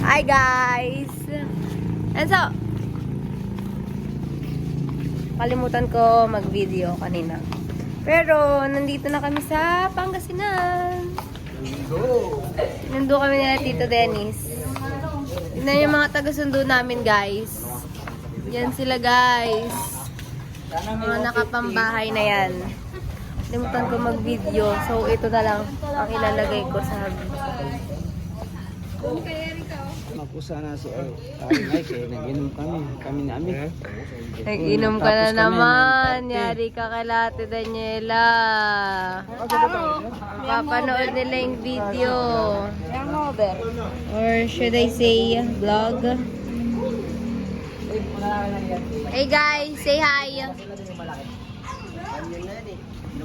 Hi guys! And so, kalimutan ko mag-video kanina. Pero, nandito na kami sa Pangasinan. Nandito kami nila Tito Dennis. Tignan yung mga taga-sundo namin guys. Yan sila guys. Mga nakapambahay na yan. Kalimutan ko mag-video. So, ito na lang ang ilalagay ko sa Mapusa na si Ay, kaya nag-inom kami namin. Nag-inom ka na naman. Yari ka kay Ate Daniela. Papanood nila yung video. Or should I say, vlog? Hey guys, say hi.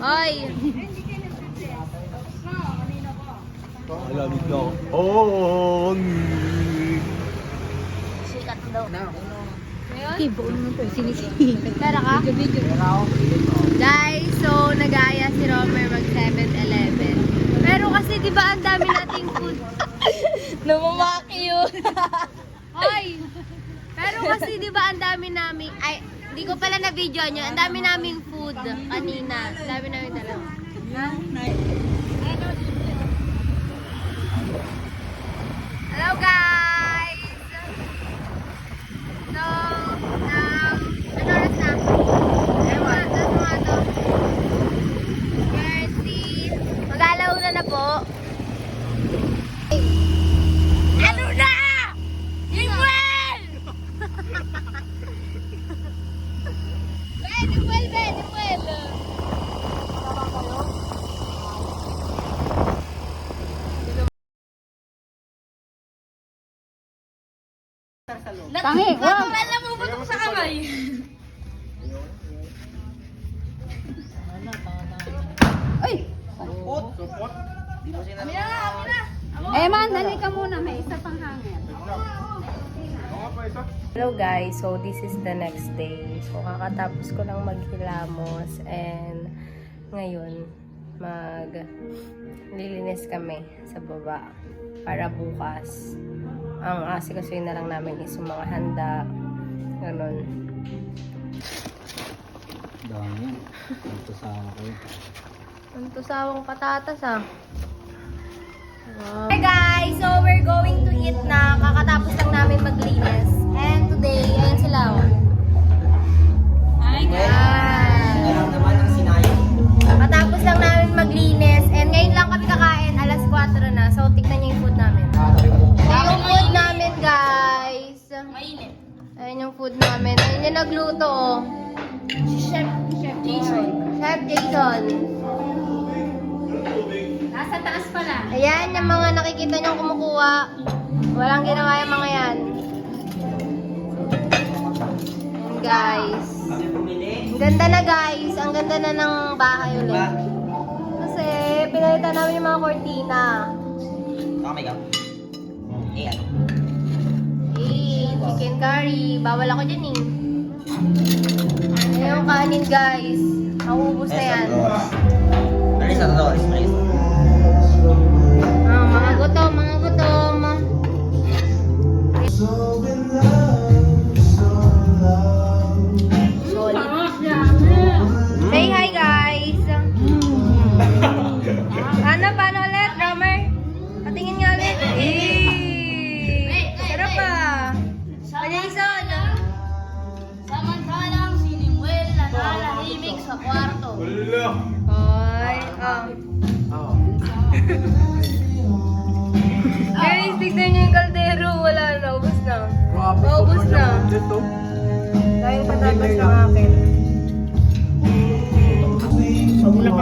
Hoy! Malamig daw. Oh, Sikat daw. Tara ka? Guys, so nag-aaya si Romer mag 7-Eleven. Pero kasi di ba ang dami nating food? Namamaki yun. Hoy! Pero kasi di ba ang dami namin, ay, di ko pala na video nyo, ang dami naming food kanina. Ang dami namin dalawa. Ha? Hello guys! So, ano oras na? Ewan, mga to. Mag-alauna na po. Ano na? Iguel! Iguel! Tangi, wow! Alam mo ba ito sa kamay? Ay! Eh man, dali ka muna. May isa pang hangin. Hello guys, so this is the next day. So kakatapos ko lang maghilamos and ngayon maglilinis kami sa baba para bukas. Ang asikasuhin na lang namin is yung mga handa. Ganon. Dami. Ito sa ako. Ang tusawang patatas ah. Wow. Hey guys, so we're going to eat na. Kakatapos lang namin maglinis. And today, ayan sila oh. Hi guys! Kakatapos lang namin maglinis. And ngayon lang kami kakain. Alas 4 na. So tignan niyo yung food namin. Yung food namin guys. Mainit. Ayan yung food namin. Ayan yung nagluto oh. Chef Jason. Chef Jason. Nasa taas pala. Ayan yung mga nakikita niyong kumukuha. Walang ginawa yung mga yan. Ayan guys. Ang ganda na guys. Ang ganda na ng bahay ulit. Kasi pinalitan namin yung mga kortina. Chicken curry. Bawal ako dyan eh. Ayan yung kanin guys. Maubos na yan. Mga gutom, mga gutom. Solid. Say hi guys. Paano ulit, Romer? Patingin nga ulit. Sarap pa. Jason. Samantalang si Nimuel na nalahimik sa kwarto. Hoy. Guys, tignan niyo yung kaldero. Wala na. Ubus na. Ubus na. Dahil patatas ng akin.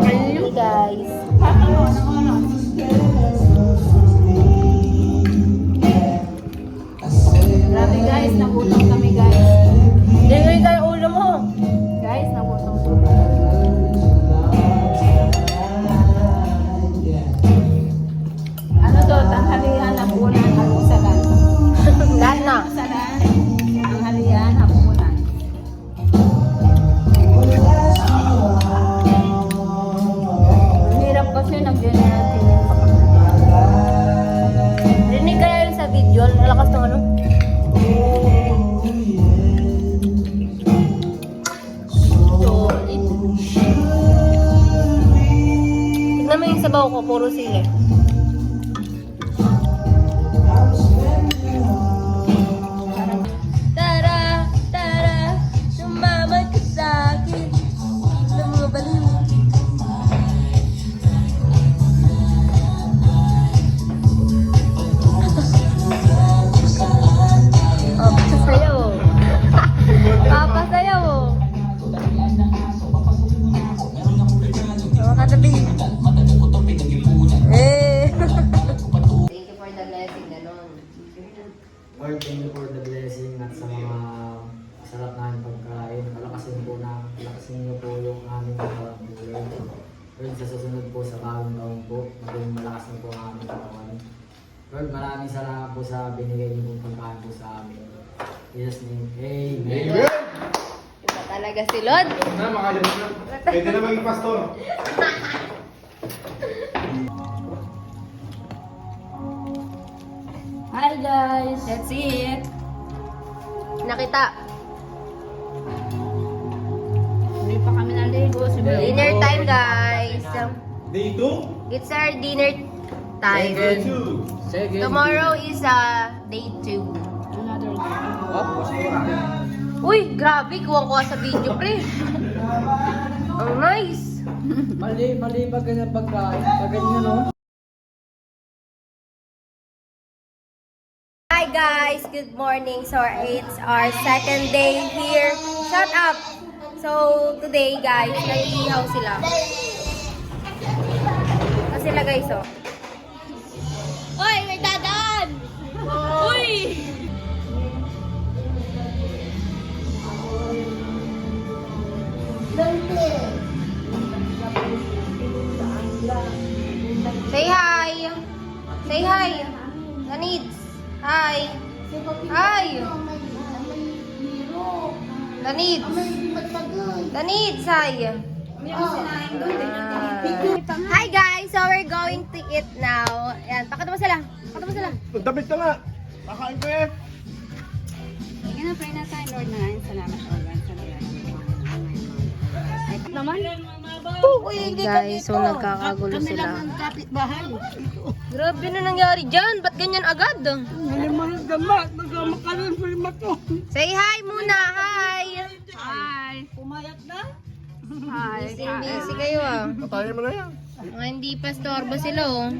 Hey guys. Grabe guys, nagutom kami guys. Hindi ngayon tayo ulo mo. Guys, nagutom kami. Ano to? Tanghalian, hapunan, almusalan. Lahat na. Almusalan, tanghalian, hapunan. Ang hirap kasi nag-dinner ko, puro sili. Tara, tara, sumama ka sa akin. Sa mga baliw. Oh, sasayaw. Papasayaw. Sama ka tabi. Eh. Thank you for the blessing, ganon. Lord, thank you for the blessing at sa mga sarap namin pagkain. Palakasin niyo po yung aming katawan po, Lord. Lord, sa susunod po sa bagong taon po, maging malakas na po ang aming katawan. Lord, maraming salamat po sa binigay niyo pong pagkain po sa amin. In Jesus' name, Amen. Iba talaga si Lord. Na, makalit na. Pwede na maging pastor. Hi guys! That's it! Nakita. Hindi pa kami naligo. Dinner time, guys. Day 2? It's our dinner time. Day 2. Sige. Tomorrow is day 2. Another Uy, grabe. Kuwang-kuha sa video, pre. Ang nice. Mali pag ganyan pagkain. Pag ganyan, no? Hi guys, good morning. So it's our second day here. Shut up. So today guys, nag-iihaw sila. Kasi sila guys, oh. Uy, may dadaan! Uy! Say hi! Say hi! Nanids! Hi! Hi! Danids! Danids, hi! Hi guys! So we're going to eat now. Ayan, pakita mo sila. Pakita mo sila. Damit ka nga. Kakain ko eh. Sige na, pray na tayo, Lord, na salamat, Lord. Ay, naman. Hey guys, so nagkakagulo sila. Kapitbahay. Grabe na nangyari dyan. Ba't ganyan agad? Nalimunin gamat. Magkamakaroon po yung mato. Say hi muna. Hi! Hi. Pumayat na? Hi. Busy kayo ah. Patayin mo na yan. Mga hindi pa storbo sila oh.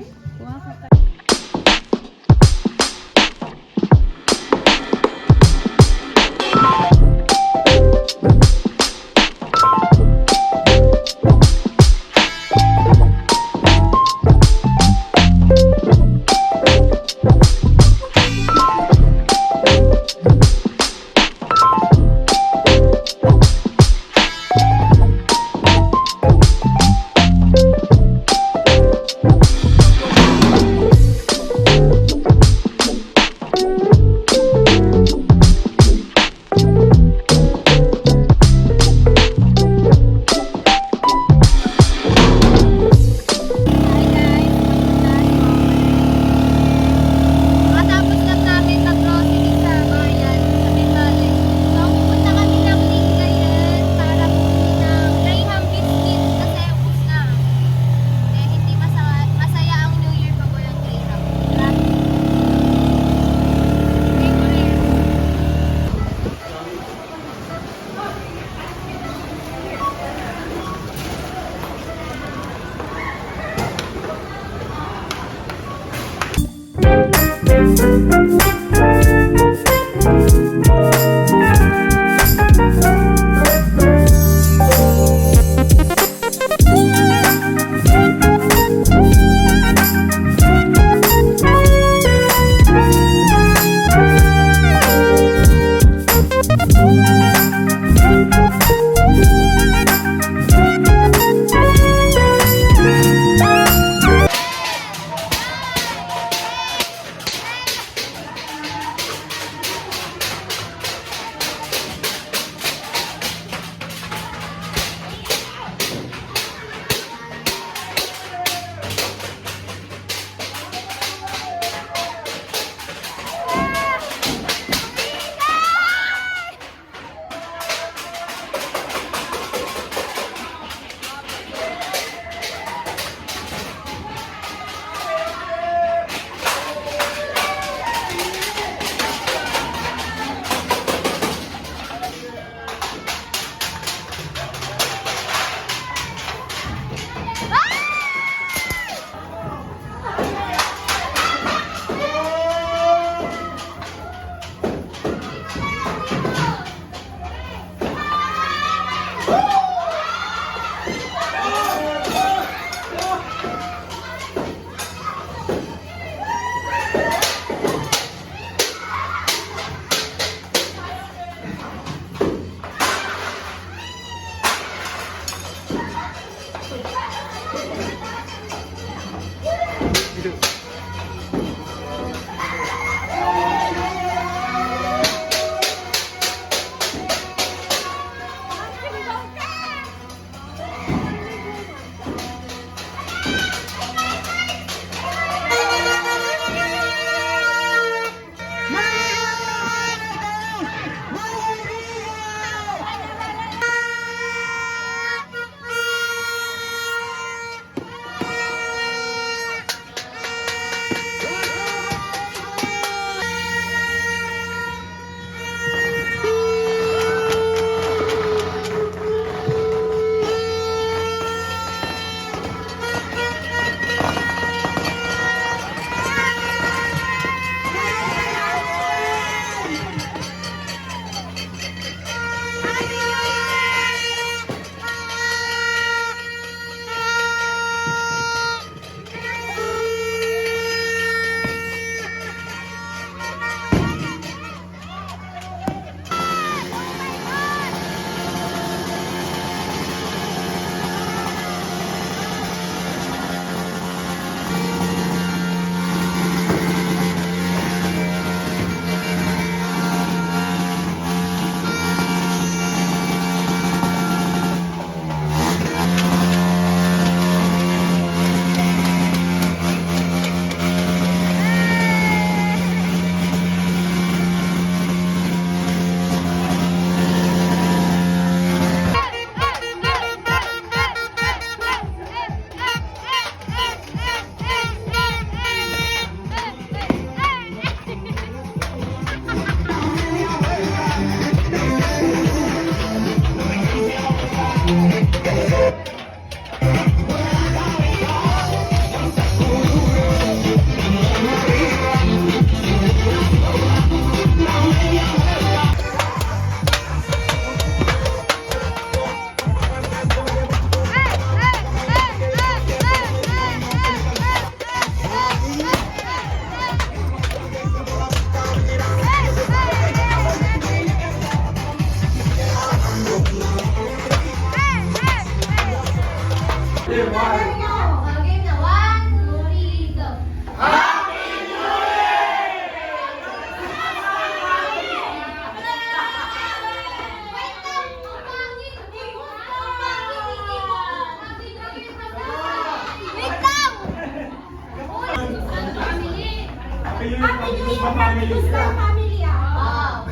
Happy New Year, Happy New Year, family. Wow.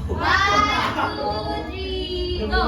1, 2, 3, go!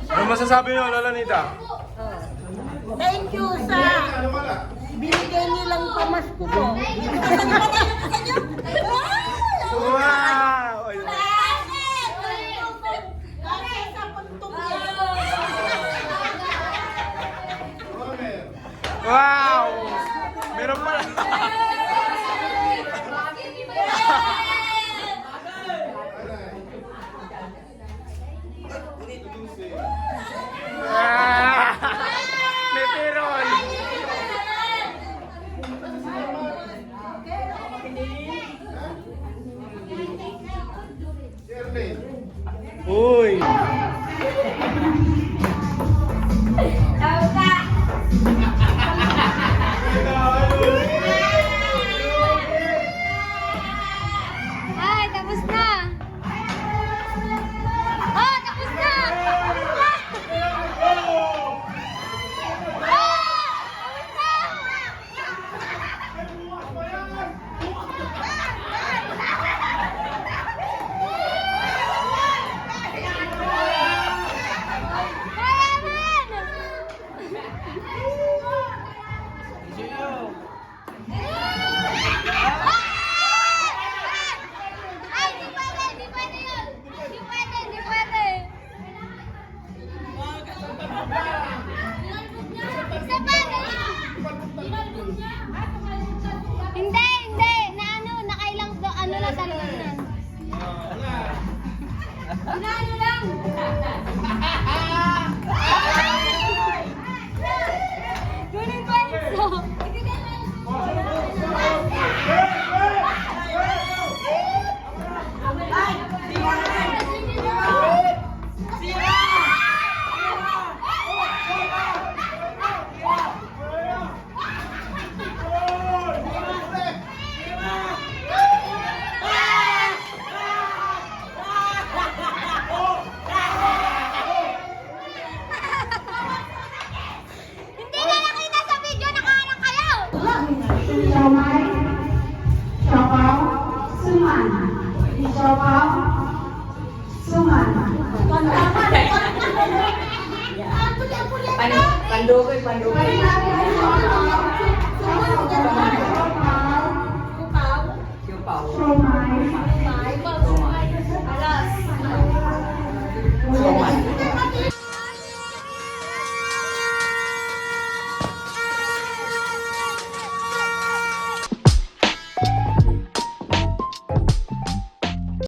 Ano masasabi niyo, Lola Nita? Thank you sa binigay nilang pamasko ko. Wow! Wow! Meron pala! May pirol! Uy! Tawag ka! siomay, siopaw, suman. Siopaw, suman. Pandugoy. Pwede natin siopaw,